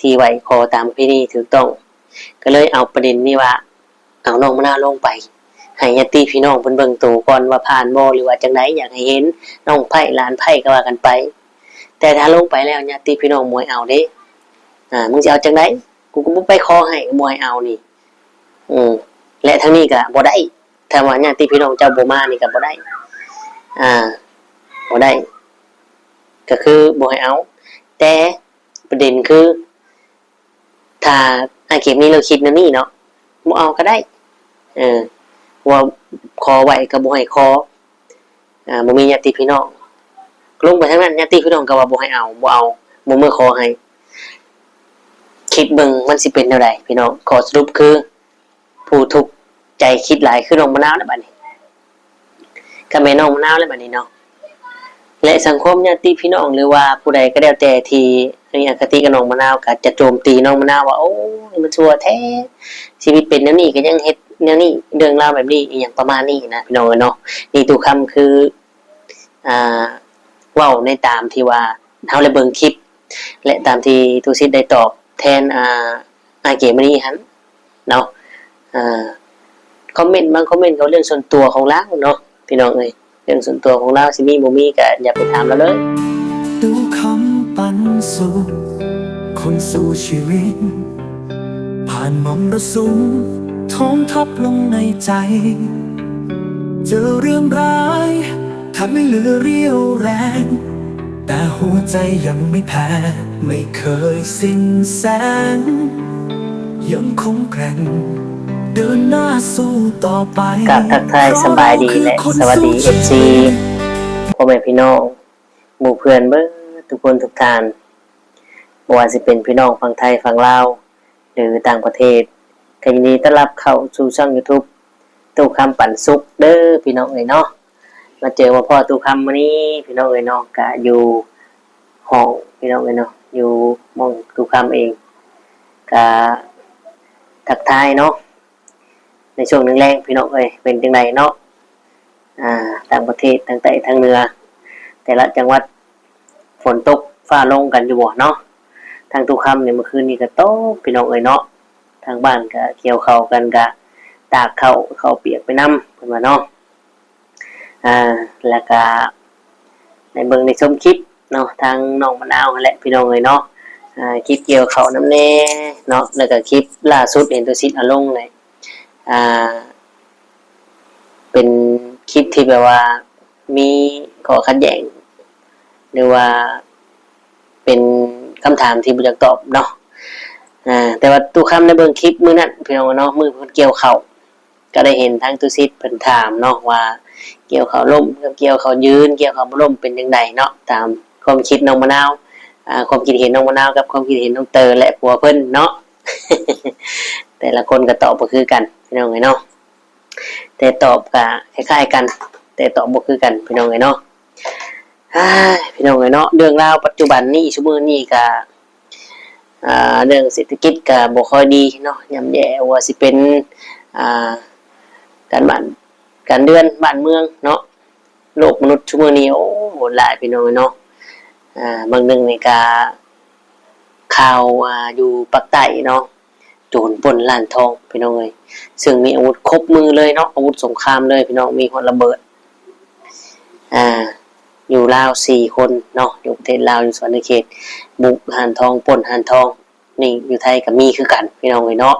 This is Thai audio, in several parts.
ที่ไหวคอตามพิธีถูกต้องก็เลยเอาประเด็นนี้ว่าเอาน้องมะนาวลงไปให้ญาติพี่น้องเพิ่นเบิ่งตัวก่อนว่าผ่านบ่หรือว่าจังไดอยากให้เห็นน้องไผ่หลานไผ่ก็ว่ากันไปแต่ถ้าลงไปแล้วญาติพี่น้องมวยเอาเด้มึงสิเอาจังไดกูก็บ่ไปขอให้มวยเอานี่และทั้งนี้ก็บ่ได้ถ้าว่าญาติพี่น้องเจ้าบ่มานี่ก็บ่ได้บ่ได้ก็คือบ่ให้เอาแต่ประเด็นคือถ้าเก็บนี้เราคิดนะนี่เนาะบ่เอาก็ได้ว่าขอไว้ก็บ่ให้ขอบ่มีญาติพี่น้องลงไปทางนั้นญาติพี่น้องก็ว่าบ่ให้เอาบ่เอาบ่มือขอให้คิดเบิ่งมันสิเป็นเท่าใดพี่น้องขอสรุปคือผู้ทุกข์ใจคิดหลายคือน้องมะนาวแล้วบัดนี้ก็แม่น้องมะนาวแล้วบัดนี้เนาะและสังคมญาติพี่น้องหรือว่าผู้ใดก็แล้วแต่ที่มีอคติกับน้องมะนาวก็จะโจมตีน้องมะนาวว่าโอ้ยมันชั่วแท้ชีวิตเป็นแนวนี้ก็ยังเฮ็ดแนวนี้เรื่องราวแบบนี้อีหยังประมาณนี้นะพี่น้องเนาะนี่ทุกคำคือเว้าในตามที่ว่าเฮาได้เบิ่งคลิปและตามที่ทุกศิษย์ได้ตอบแทนเกมนี้หั่นเนาะคอมเมนต์บางคอมเมนต์เขาเรื่องส่วนตัวของเราเนาะพี่น้องเอ้ยเรื่องส่วนตัวของเราสิมีบ่มีก็อย่าไปถามเราเลยดูคำปันสุขคนสู้ชีวิตผ่านมรสุมท้องทับลงในใจเจอเรื่องร้ายทำให้เหลือเรี่ยวแรงแต่หัวใจยังไม่แพ้ไม่เคยสิ้นแสงยังคงแกร่งเดินหน้าสู้ต่อไปกับทักทายสบายดีและสวัสดี FC พ่อแม่พี่น้องหมู่เพื่อนเบิ่งทุกคนทุกท่านบ่ว่าสิเป็นพี่น้องฝั่งไทยฝั่งลาวหรือต่างประเทศก็ยินดีต้อนรับเข้าสู่ช่อง YouTube ตู้คำปันสุขเด้อพี่น้องเอ้ยเนาะมาเจอว่าพ่อตู้คำมื้อนี้พี่น้องเอ้ยเนาะก็อยู่ห้องพี่น้องเอ้ยเนาะอยู่มองตู้คำเองก็ทักทายเนาะในช่วงแรงๆพี่น้องเอ้ยเป็นจังไดเนาะต่างประเทศทางใต้ทางเหนือแต่ละจังหวัดฝนตกฟ้าลงกันอยู่บ่เนาะทางตู้คำเนี่ยเมื่อคืนนี้ก็ตกพี่น้องเอ้ยเนาะทางบ้านก็เกี่ยวข้าวกันก็ตากข้าวเปียกไปนำเพิ่นว่าเนาะแล้วก็ในเบิ่งในชมคลิปเนาะทางน้องมะนาวนั่นแหละพี่น้องเอ้ยเนาะคลิปเกี่ยวข้าวน้ำแน่เนาะแล้วก็คลิปล่าสุดเห็นตัวซิดเอาลงเลยเป็นคลิปที่แบบว่ามีข้อขัดแย้งหรือว่าเป็นคำถามที่บ่อยากตอบเนาะแต่ว่าตู้คำในเบิ่งคลิปมื้อนั้นพี่น้องเนาะมื้อเพิ่นเกี่ยวข้าวก็ได้เห็นทั้งตู้ซิดเพิ่นถามเนาะว่าเกี่ยวข้าวล่มกับเกี่ยวข้าวยืนเกี่ยวข้าวบ่ล่มเป็นจังไดเนาะตามความคิดน้องมะนาวความคิดเห็นน้องมะนาวกับความคิดเห็นน้องเตอและผัวเพิ่นเนาะ แต่ละคนก็ตอบบ่คือกันพี่น้องเอ้ยเนาะแต่ตอบก็คล้ายๆกันแต่ตอบบ่คือกันพี่น้องเอ้ยเนาะพี่น้องเอ้ยเนาะเรื่องราวปัจจุบันนี้ชั่วโมงนี้ก็เรื่องเศรษฐกิจก็บ่ค่อยดีเนาะย่ำแย่ว่าสิเป็นการบ้านการเดือนบ้านเมืองเนาะโลกมนุษย์ชั่วโมงนี้โอ้โหหลายพี่น้องเอ้ยเนาะบางเรื่องนี่ก็ข่าวอยู่ภาคใต้เนาะโจรปล้นร้านทองพี่น้องเอ้ยซึ่งมีอาวุธครบมือเลยเนาะอาวุธสงครามเลยพี่น้องมีคนระเบิดอยู่ลาว4คนเนาะอยู่ประเทศลาวอยู่สวรรณเขตบุกร้านทองปล้นร้านทองนี่อยู่ไทยก็มีคือกันพี่น้องเอ้ยเนาะ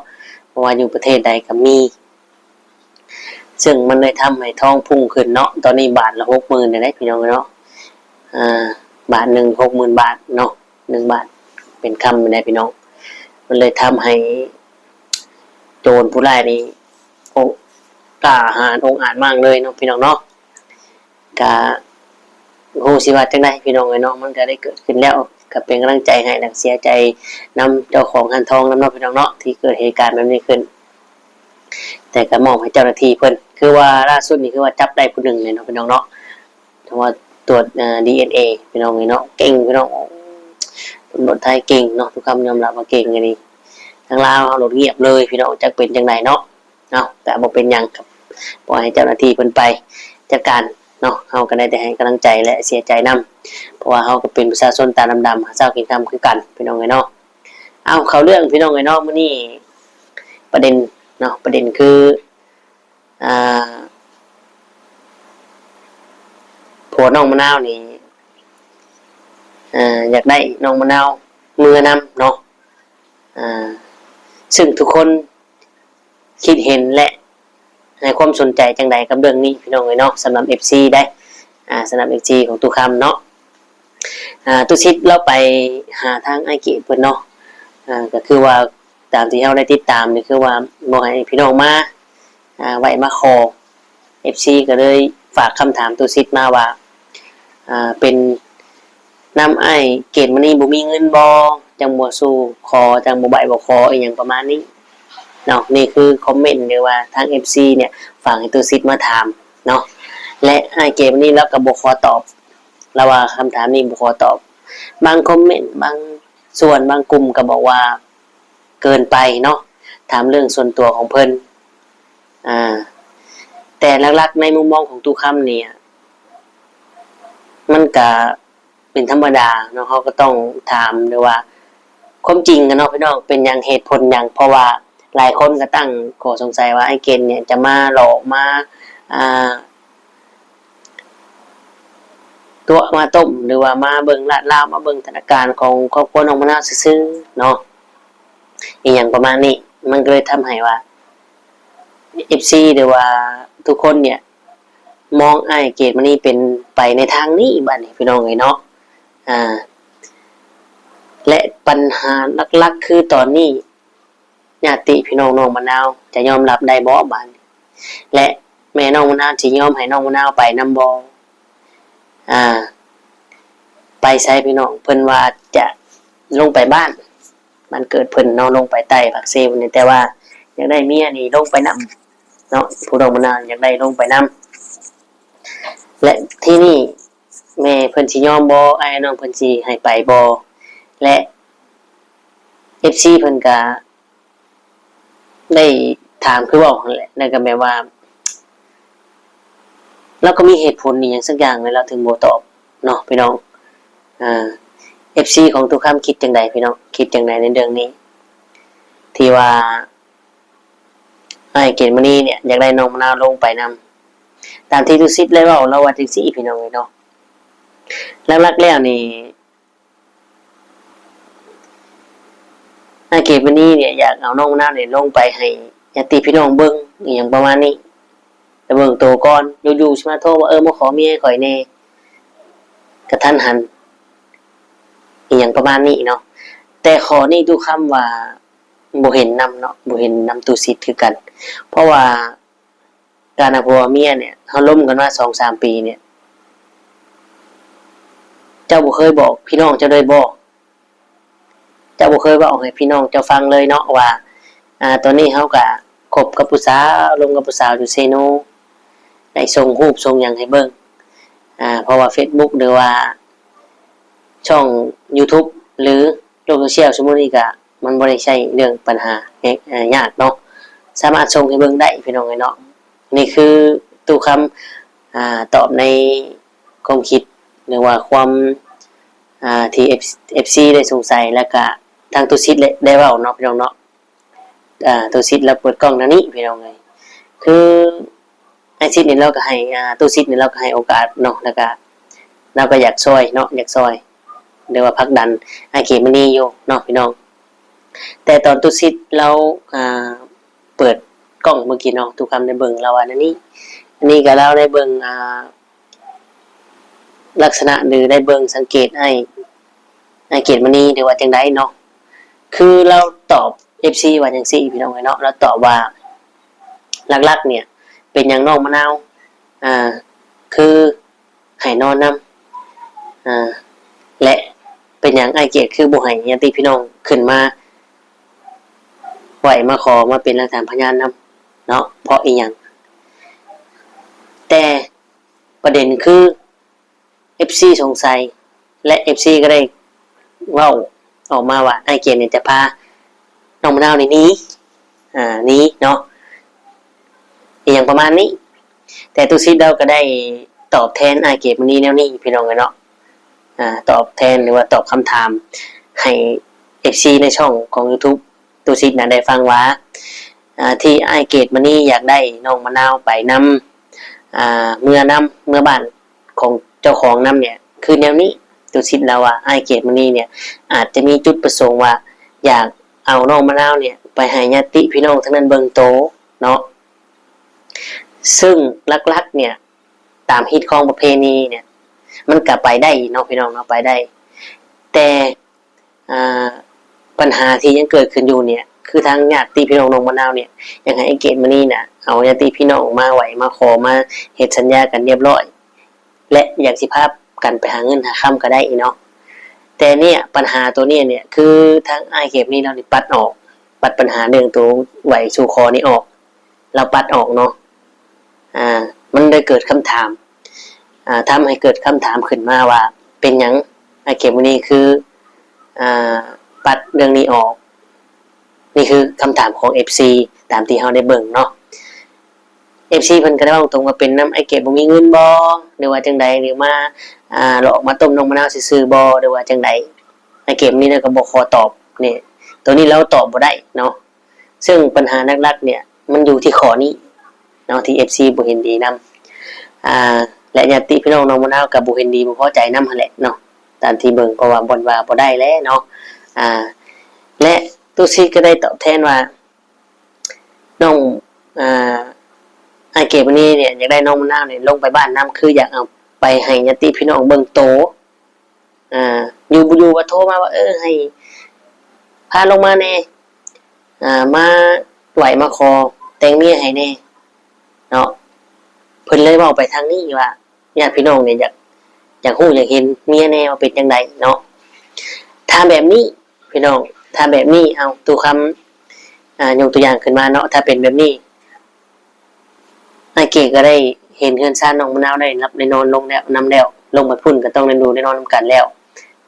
เพราะว่าอยู่ประเทศใดก็มีซึ่งมันเลยทำให้ทองพุ่งขึ้นเนาะตอนนี้บาทละ 60,000 ได้พี่น้องเนาะบาทนึง 60,000 บาทเนาะ1บาทเป็นคำได้พี่น้องมันเลยทำให้โจรผู้ร้ายนี่กล้าหาญองอาจมากเลยเนาะพี่น้องเนาะก็ฮู้สิว่าจังได๋พี่น้องเอ้ยเนาะมันก็ได้เกิดขึ้นแล้วก็เป็นกำลังใจให้และเสียใจนำเจ้าของร้านทองนำเนาะพี่น้องเนาะที่เกิดเหตุการณ์แบบนี้ขึ้นแต่ก็มอบให้เจ้าหน้าที่เพิ่นคือว่าล่าสุดนี่คือว่าจับได้ผู้หนึ่งเลยเนาะพี่น้องเนาะเพราะว่าตรวจDNA พี่น้องเนาะเก่งพี่น้องตำรวจไทยเก่งเนาะทุกคำยอมรับว่าเก่งอันนี้ทางลาวเฮาโหลดเงียบเลยพี่น้องจักเป็นจังไดเนาะแต่บ่เป็นหยังครับปล่อยให้เจ้าหน้าที่เพิ่นไปจัดการเนาะเฮาก็ได้แต่ให้กำลังใจและเสียใจนำเพราะว่าเฮาก็เป็นประชาชนตาดำๆหาเช้ากินค่ำคือกันพี่น้องเนาะ เอาเข้าเรื่องพี่น้องไอ้น้องมื้อนี้ประเด็นเนาะประเด็นคืออ่าผัวน้องมะนาวนี่อยากได้น้องมะนาวมือนำเนาะอ่าซึ่งทุกคนคิดเห็นและให้ความสนใจจังใดกับเรื่องนี้พี่น้องเนาะสำหรับ FC ได้สำหรับ FC ของตุคำเนาะตุชิดเราไปหาทางไอเกตเพิ่นเนาะก็คือว่าตามที่เราได้ติดตามนี่คือว่าบ่ให้พี่น้องมาไว้มาขอ FC ก็เลยฝากคำถามตุชิดมาว่าเป็นนำไอเกตมันนี่บ่มีเงินบ่จังบ่สู้ขอจังบ่ใบบ่ขออีหยังประมาณนี้เนาะนี่คือคอมเมนต์หรือว่าทาง FC เนี่ยฝากให้ตุชิดมาถามเนาะและไอเกตมันนี่แล้วก็บ่ขอตอบแล้วว่าคำถามนี้บ่ขอตอบบางคอมเมนต์บางส่วนบางกลุ่มก็บอกว่าเกินไปเนาะถามเรื่องส่วนตัวของเพิ่นแต่หลักๆในมุมมองของตุคำเนี่ยมันก็เป็นธรรมดาเนาะเขาก็ต้องถามด้วยว่าความจริงกันเนาะพี่น้องเป็นอย่างเหตุผลอย่างเพราะว่าหลายคนก็ตั้งข้อสงสัยว่าไอ้เกณฑ์เนี่ยจะมาหลอกมาตัวมาต้มหรือว่ามาเบิ่งลาดลาวมาเบิ่งสถานการณ์ของครอบครัวน้องมะนาวซื่อๆเนาะอีอย่างประมาณนี้มันก็เลยทำให้ว่า FC หรือว่าทุกคนเนี่ยมองไอ้เกตมันนี่เป็นไปในทางนี้บ้านนี้พี่น้องเนาะและปัญหาหลักๆคือตอนนี้ญาติพี่น้องน้องมะนาวจะยอมรับได้บ่บ้านและแม่น้องมะนาวสิยอมให้น้องมะนาวไปนำบ่ไปใช้พี่น้องเพิ่นว่าจะลงไปบ้านมันเกิดเพิ่นเนาะลงไปใต้ผักเซลนี่แต่ว่าอยากได้เมียนี่ลงไปนำเนาะผู้น้องมะนาวอยากได้ลงไปนำและที่นี่แม่เพิ่นสิยอมบ่ไอ้น้องเพิ่นสิให้ไปบ่และ FC เพิ่นก็ได้ถามคือบอกนั่นแหละนั่นก็แปลว่าเราก็มีเหตุผลนี่อย่างสักอย่างเลยเราถึงบ่ตอบเนาะพี่น้องFC ของทุกคำคิดจังใดพี่น้องคิดจังใดในเรื่องนี้ที่ว่าไอ้เกณฑ์มื้อนี้เนี่ยอยากได้น้องมะนาวลงไปนำตามที่ทุกซิดเลยเว้าเราว่าจังซี่พี่น้องเนาะหลักๆแล้วนี่ไอ้เกณฑ์มื้อนี้เนี่ยอยากเอาน้องมะนาวเนี่ยลงไปให้ญาติพี่น้องเบิ่งอีหยังประมาณนี้ไปเบิ่งโตก่อนอยู่ๆสิมาโทรว่ามาขอเมียให้ข่อยแน่กระทันหันอีหยังประมาณนี้เนาะแต่ขอนี่ทุกคำว่าบ่เห็นนำเนาะบ่เห็นนำตุสิทธิ์คือกันเพราะว่าการเอาผัวเมียเนี่ยเฮาล้มกันมา 2-3 ปีเนี่ยเจ้าบ่เคยบอกพี่น้องเจ้าเลยบอกเจ้าบ่เคยเว้าให้พี่น้องเจ้าฟังเลยเนาะว่าตอนนี้เฮาก็คบกับผู้สาวลงกับผู้สาวอยู่เซโนได้ส่งรูปส่งหยังให้เบิ่งเพราะว่า Facebook หรือว่าช่อง YouTube หรือโลกโซเชียลสมมุตินี้ก็มันบ่ได้ใช่เรื่องปัญหายากเนาะสามารถส่งให้เบิ่งได้พี่น้องเนาะนี่คือตู้คำตอบในความคิดหรือว่าความที่ FC ได้สงสัยแล้วก็ทางตู้ซิดได้เว้าเนาะพี่น้องเนาะตู้ซิดแล้วเปิดกล้องนั่นนี่พี่น้องเลยคือไอซิดนี่เราก็ให้ตู้ซิดนี่เราก็ให้โอกาสเนาะแล้วก็เราก็อยากช่วยเนาะอยากช่วยหรือว่าผลักดันไอเกมมันนี่อยู่เนาะพี่น้องแต่ตอนตู้ซิดเราเปิดกล้องเมื่อกี้เนาะทุกคำได้เบิ่งเราอันนี้อันนี้ก็เราได้เบิ่งลักษณะหรือได้เบิ่งสังเกตไอเกมมันนี่หรือว่าจังไดเนาะคือเราตอบ FC ว่าจังซี่พี่น้องเนาะเราตอบว่าหลักๆเนี่ยเป็นอย่างน้องมะนาวคือให้นอนนำและเป็นอย่างไอเกตคือบ่ให้ญาติพี่น้องขึ้นมาไหวมาขอมาเป็นหลักฐานพยานนำเนาะเพราะอีหยังแต่ประเด็นคือ FC สงสัยและ FC ก็ได้เว้าออกมาว่าไอเกตเนี่ยจะพาน้องมะนาวนี่นี้เนาะอย่างประมาณนี้แต่ตุซิดเราก็ได้ตอบแทนไอเกตมันนี้แนวนี้พี่น้องเนาะตอบแทนหรือว่าตอบคำถามให้ FC ในช่องของ YouTube ตูซิดนะได้ฟังว่าที่ไอเกตมานี่อยากได้น้องมะนาวไปนำเมื่อบ้านของเจ้าของนำเนี่ยคือแนวนี้ตูซิดแล้วว่าไอเกตมานี่เนี่ยอาจจะมีจุดประสงค์ว่าอยากเอาน้องมะนาวเนี่ยไปให้ญาติพี่น้องทั้งนั้นเบิ่งโตเนาะซึ่งลักๆเนี่ยตามฮิตของประเพณีเนี่ยมันกลับไปได้เนาะพี่น้องเนาะไปได้แต่ปัญหาที่ยังเกิดขึ้นอยู่เนี่ยคือทางญาติพี่น้องน้องมะนาวเนี่ยยังให้ไอเกตมานี่นะเอาญาติพี่น้องมาไหวมาขอมาเฮ็ดสัญญากันเรียบร้อยและอยากสิพากันไปหาเงินหาค่ำก็ได้อีเนาะแต่เนี่ยปัญหาตัวนี้เนี่ยคือทางไอเกตนี่เรานี่ปัดปัญหาเรื่องตัวไหวสู่คอนี่ออกเราปัดออกเนาะมันได้เกิดคำถามทำให้เกิดคำถามขึ้นมาว่าเป็นหยังไอเกตนี่คือปัดเรื่องนี้ออกนี่คือคำถามของ FC ตามที่เราได้เบิ่งเนาะ FC เพิ่นก็ได้บอกตรงว่าเป็นน้ำไอเก็บบ่มีเงินบ่หรือว่าจังใดหรือมาหลอกมาต้มนมมะนาวซื่อๆบ่หรือว่าจังใดไอเก็บนี่ก็บ่ขอตอบนี่ตัวนี้เราตอบบ่ได้เนาะซึ่งปัญหาหลักๆเนี่ยมันอยู่ที่ข้อนี้เนาะที่ FC บ่เห็นดีนำและญาติพี่น้องน้องมะนาวก็บ่เห็นดีบ่พอใจนำหั่นแหละเนาะตามที่เบิ่งเพราะว่าบ่ว่าบ่ได้แล้วเนาะและตุซีก็ได้ตอบแทนว่าน้องไอเก็บวันนี้เนี่ยอยากได้น้องมะนาวเนี่ยลงไปบ้านน้ำคืออยากเอาไปให้ญาติพี่น้องเบิ่งโตอยู่ว่าโทรมาว่าให้พาลงมาแน่มาไหวมาคอแต่งเมียให้แน่เนาะเพิ่นเลยบอกไปทางนี้ว่าญาติพี่น้องเนี่ยอยากฮู้อยากเห็นเมียแน่ว่าเป็นจังไดเนาะถ้าแบบนี้พี่น้องถ้าแบบนี้เอาตัวคำยกตัวอย่างขึ้นมาเนาะถ้าเป็นแบบนี้ไอเก๋ก็ได้เห็นเงินซ่านน้องมะนาวได้รับได้นอนลงแล้วนำแล้วลงมาพุ่นก็ต้องได้ดูได้นอนนำกันแล้ว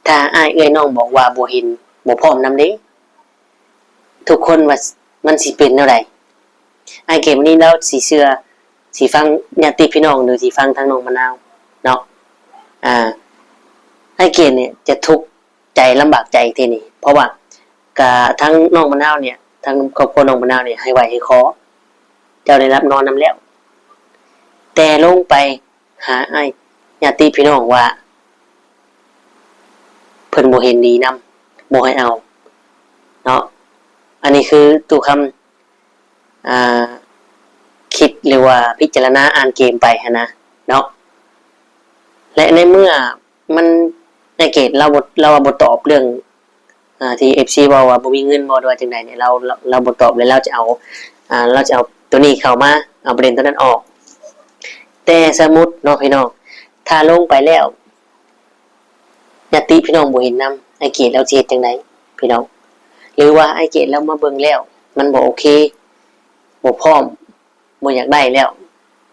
ถ้าอ้ายเอ้ยน้องบอกว่าบ่เห็นบ่พร้อมนำเด้ทุกคนว่ามันสิเป็นแนวใดไอเก๋มื้อนี้แล้วสิเชื่อสิฟังญาติพี่น้องหรือสิฟังทางน้องมะนาวเนาะไอเก๋เนี่ยจะทุกข์ใจลำบากใจทีนี้เพราะว่าทั้งน้องมะนาวเนี่ยทั้งครอบครัวน้องมะนาวเนี่ยให้ไหวให้ขอเจ้าได้รับนอนนำแล้วแต่ลงไปหาไอ้ญาติพี่น้องว่าเพิ่นบ่เห็นดีนำบ่ให้เอาเนาะอันนี้คือตัวคำคิดหรือว่าพิจารณาอ่านเกมไปนะเนาะและในเมื่อมันในเกตเราบ่ตอบเรื่องที่ FC บอกว่าบ่มีเงินบ่ว่าจังได๋เนี่ยเราบ่ตอบเลยเราจะเอาตัวนี้เข้ามาเอาประเด็นตัวนั้นออกแต่สมมุติเนาะพี่น้องถ้าลงไปแล้วญาติพี่น้องบ่เห็นนำไอเกตแล้วสิเฮ็ดจังได๋พี่น้องหรือว่าไอเกตแล้วมาเบิ่งแล้วมันบ่โอเคบ่พร้อมบ่อยากได้แล้ว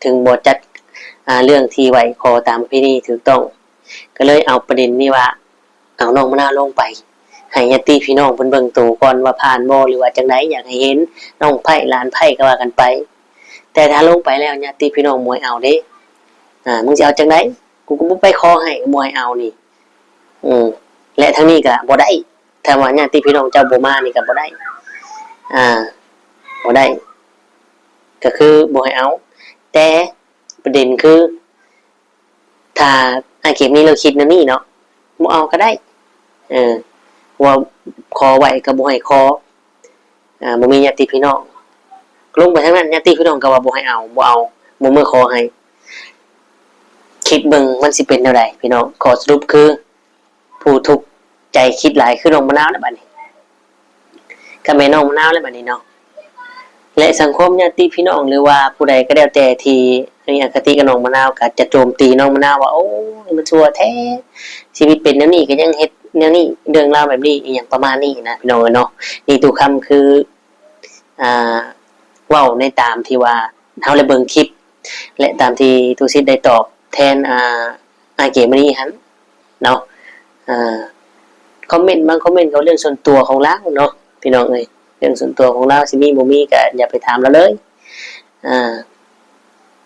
ถึงบ่จัดเรื่องที่ไว้ขอตามพิธีถูกต้องก็เลยเอาประเด็นนี้ว่าเอาน้องมะนาวลงไปให้ญาติพี่น้องเพิ่นเบิ่งตัวก่อนว่าผ่านบ่หรือว่าจังได๋อยากให้เห็นน้องไผหลานไผก็ว่ากันไปแต่ถ้าลงไปแล้วญาติพี่น้องบ่ให้เอาเด้มึงสิเอาจังได๋กูก็บ่ไปขอให้บ่ให้เอานี่และทั้งนี้ก็บ่ได้ถ้าว่าญาติพี่น้องเจ้าบ่มานี่ก็บ่ได้บ่ได้ก็คือบ่ให้เอาแต่ประเด็นคือถ้าไอ้เก็บนี้เราคิดนะนี่เนาะบ่เอาก็ได้ว่าขอไว้ก็บ่ให้ขอบ่มีญาติพี่น้องลงไปทางนั้นญาติพี่น้องก็ว่าบ่ให้เอาบ่เอาบ่มือขอให้คิดเบิ่งมันสิเป็นแนวใดพี่น้องขอสรุปคือผู้ทุกข์ใจคิดหลายคือน้องมะนาวแล้วบัดนี้ก็แม่น้องมะนาวแล้วบัดนี้เนาะและสังคมญาติพี่น้องหรือว่าผู้ใดก็แล้วแต่ที่มีอคติกับน้องมะนาวก็จะโจมตีน้องมะนาวว่าโอ้ยมันชั่วแท้ชีวิตเป็นแนวนี้ก็ยังเฮ็ดแนวนี้เรื่องราวแบบนี้อีหยังประมาณนี้นะพี่น้องเนาะนี่ทุกคำคือเว้าในตามที่ว่าเฮาได้เบิ่งคลิปและตามที่ทุกศิษย์ได้ตอบแทนอาเกมนี้หั่นเนาะคอมเมนต์บางคอมเมนต์เขาเรื่องส่วนตัวของเราเนาะพี่น้องเอ้ยเรื่องส่วนตัวของเราสิมีบ่มีก็อย่าไปถามเราเลย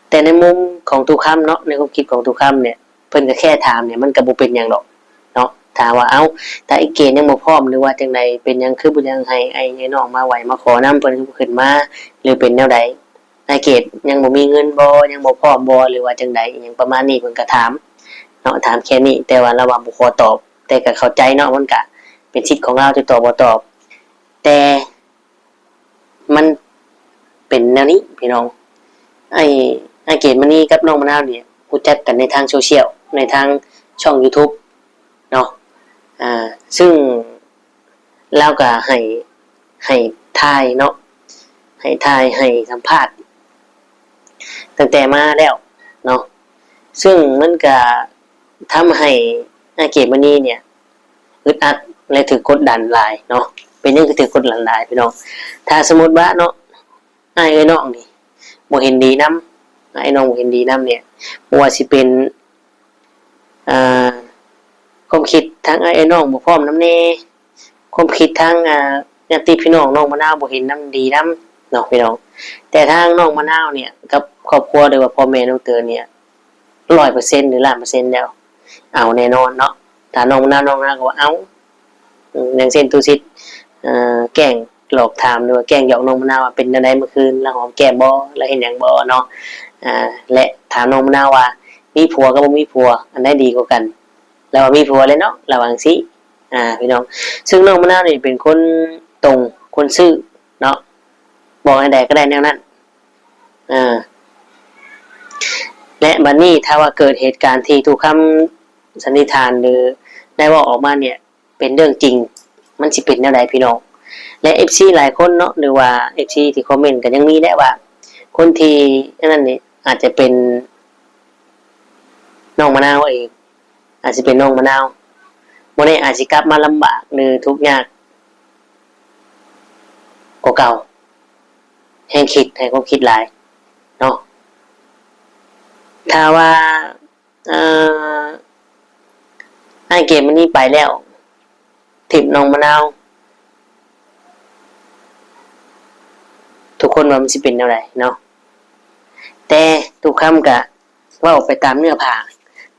แต่ในมุมของทุกคำเนาะในความคิดของทุกคำเนี่ยเพิ่นก็แค่ถามเนี่ยมันก็บ่เป็นหยังหรอกเนาะ ถามว่าเอ้าถ้าไอ้เกณฑ์ยังบ่พร้อมหรือว่าจังใดเป็นหยังคือบ่ยังให้ไอ้น้องมาไหวมาขอนำเพิ่นขึ้นมาหรือเป็นแนวใดไอ้เกณฑ์ยังบ่มีเงินบ่ยังบ่พร้อมบ่หรือว่าจังใดอิหยังประมาณนี้เพิ่นก็ถามเนาะถามแค่นี้แต่ว่าเราว่าบ่ขอตอบแต่ก็เข้าใจเนาะมันก็เป็นสิทธิ์ของเราจะตอบบ่ตอบแต่มันเป็นแนวนี้พี่น้องไอ้เกณฑ์มื้อนี้กับน้องมะนาวเนี่ยรู้จักกันในทางโซเชียลในทางช่อง YouTube เนาะซึ่งเราก็ให้ทายเนาะให้ทายให้สัมภาษณ์ตั้งแต่มาแล้วเนาะซึ่งมันก็ทำให้อาเกตมื้อนี้เนี่ยอึดอัดและถูกกดดันหลายเนาะเป็นหยังคือถูกกดดันหลายพี่น้องถ้าสมมุติว่าเนาะอ้ายเอ้ยน้องนี่บ่เห็นดีนำอ้ายน้องบ่เห็นดีนำเนี่ยบ่ว่าสิเป็นอ่าความคิดทางอ้ายเอ้ยน้องบ่พร้อมนำแน่ความคิดทางญาติพี่น้องน้องมะนาวบ่เห็นนำดีนำเนาะพี่น้องแต่ทางน้องมะนาวเนี่ยกับครอบครัวหรือว่าพ่อแม่น้องเตือนเนี่ย 100% หรือล้านเปอร์เซ็นต์แล้วเอาแน่นอนเนาะถ้าน้องมะนาวก็ว่าเอาอย่างเช่นตูซิดแกล้งหลอกถามหรือว่าแกล้งหยอกน้องมะนาวว่าเป็นจังได๋เมื่อคืนแล้วหอมแก้มบ่แล้วเฮ็ดหยังบ่เนาะและถามน้องมะนาวว่ามีผัวกับบ่มีผัวอันใดดีกว่ากันแล้วว่ามีผัวเลยเนาะระวังสิพี่น้องซึ่งน้องมะนาวนี่เป็นคนตรงคนซื่อเนาะบอกอันใดก็ได้แนวนั้นและบัดนี้ถ้าว่าเกิดเหตุการณ์ที่ทุกคำสันนิษฐานหรือได้ว่าออกมาเนี่ยเป็นเรื่องจริงมันสิเป็นแนวใดพี่น้องและ FC หลายคนเนาะหรือว่า FC ที่คอมเมนต์ก็ยังมีได้ว่าคนที่นั่นนี่อาจจะเป็นน้องมะนาวเองอาจจะเป็นน้องมะนาวบ่ได้อาจสิกลับมาลำบากหรือทุกข์ยากกว่าเก่าแฮงคิดให้ความคิดหลายเนาะถ้าว่าให้เกมมันนี้ไปแล้วทิปน้องมะนาวทุกคนว่ามันสิเป็นแนวใดเนาะแต่ทุกคำก็เว้าไปตามเนื้อผ้า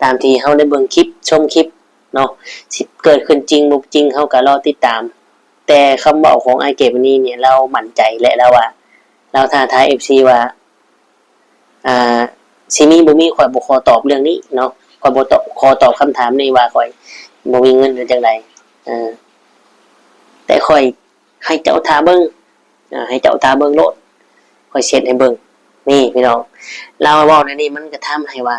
ตามที่เฮาได้เบิ่งคลิปชมคลิปเนาะสิเกิดขึ้นจริงบ่จริงเฮาก็รอติดตามแต่คำเว้าของไอเกมมันนี้เนี่ยเรามั่นใจและแล้วว่าเราท้าทาย FC ว่าสิมีบ่มีข่อยบ่ขอตอบเรื่องนี้เนาะข่อยบ่ตอบขอตอบคำถามนี้ว่าข่อยบ่มีเงินหรือจังไดแต่ข่อยให้เจ้าท่าเบิ่งให้เจ้าท่าเบิ่งโลดข่อยเช็ดให้เบิ่งนี่พี่น้องเราเว้าในนี้มันก็ทำให้ว่า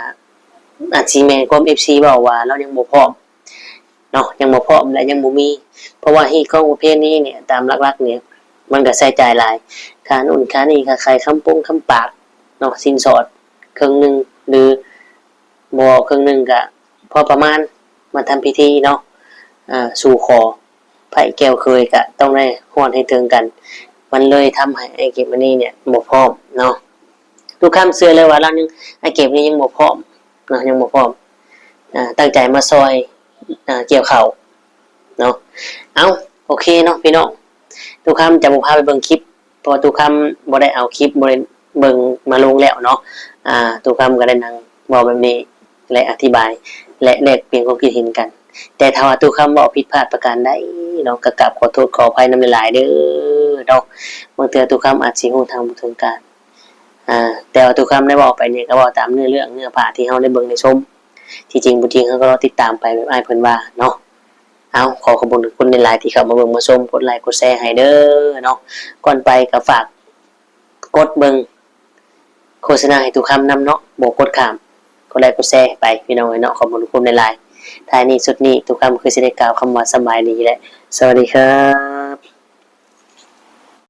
อาจสิแม่นความ FC เว้าว่าเรายังบ่พร้อมเนาะยังบ่พร้อมและยังบ่มีเพราะว่าฮีตของประเภทนี้เนี่ยตามหลักๆเนี่ยมันก็ใช้จ่ายหลายค่านู่นค่านี่ค่าไข่คำปงคำปากเนาะสินสอดครึ่งนึงหรือบ่ครึ่งนึงก็พอประมาณมาทำพิธีเนาะสู่ขอไผแก้วเคยก็ต้องได้ฮ้อนให้ถึงกันมันเลยทำให้ไอ้เก็บอันนี้เนี่ยบ่พร้อมเนาะทุกคำเชื่อเลยว่าเรายังไอ้เก็บนี้ยังบ่พร้อมเนาะยังบ่พร้อมตั้งใจมาซอยเกี่ยวข้าวเนาะเอาโอเคเนาะพี่น้องทุกคำจะบ่พาไปเบิ่งคลิปเพราะทุกคำบ่ได้เอาคลิปบ่ได้เบิ่งมาลงแล้วเนาะทุกคำก็ได้นั่งเว้าแบบนี้และอธิบายและแลกเปลี่ยนความคิดเห็นกันแต่ถ้าว่าทุกคำเว้าผิดพลาดประการใดเนาะก็กราบขอโทษขออภัยนำหลายๆเด้อเนาะบางเทื่อทุกคำอาจสิฮู้ทางบ่ถึงการแต่ว่าทุกคำได้เว้าไปเนี่ยก็เว้าตามเนื้อเรื่องเนื้อผ้าที่เฮาได้เบิ่งได้ชมที่จริงบ่จริงเฮาก็รอติดตามไปแบบอ้ายเพิ่นว่าเนาะเอาขอขอบคุณทุกคนหลายๆที่เข้ามาเบิ่งมาชมกดไลค์กดแชร์ให้เด้อเนาะก่อนไปก็ฝากกดเบิ่งโฆษณาให้ทุกคำนำเนาะบ่กดข้ามกดไลค์กดแชร์ไปพี่น้องเนาะขอบคุณทุกคนหลายๆท้ายนี้สุดนี้ทุกคำคือสิได้กล่าวคำว่าสบายดีและสวัสดีครับ